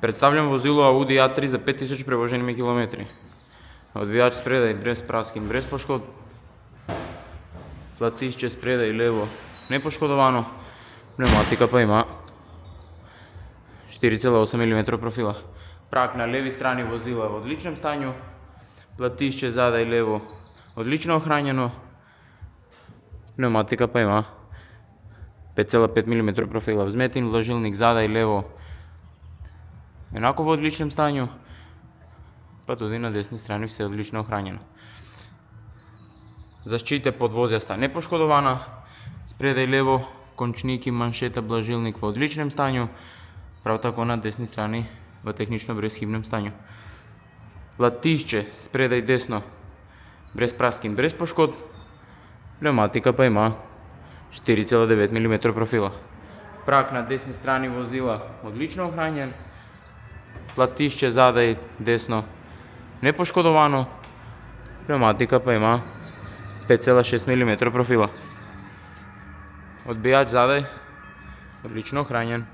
Представljam vozilo Audi A3 za 5000 prevoženimi kilometri. Odvijač spredaj, brez prask in brez poškodb. Platišče spredaj levo nepoškodovano. Pneumatika pa ima 4,8 mm profila. Prak na levi strani vozila v odličnem stanju. Platišče zadaj levo odlično ohranjeno. Pneumatika pa ima 5,5 mm profila. Vzmet in vlažilnik zadaj levo enako v odličnem stanju, pa tudi na desni strani vse odlično ohranjeno. Zaščite podvozja sta nepoškodovana, spredaj levo končnik in manšeta blažilnik v odličnem stanju, prav tako na desni strani v tehnično brezhibnem stanju. Platišče spredaj desno brez prask in brez poškodb, pneumatika pa ima 4,9 mm profila. Prak na desni strani vozila odlično ohranjen, platišče zadaj desno nepoškodovano, pneumatika pa ima 5,6 mm profila. Odbijač zadaj odlično ohranjen.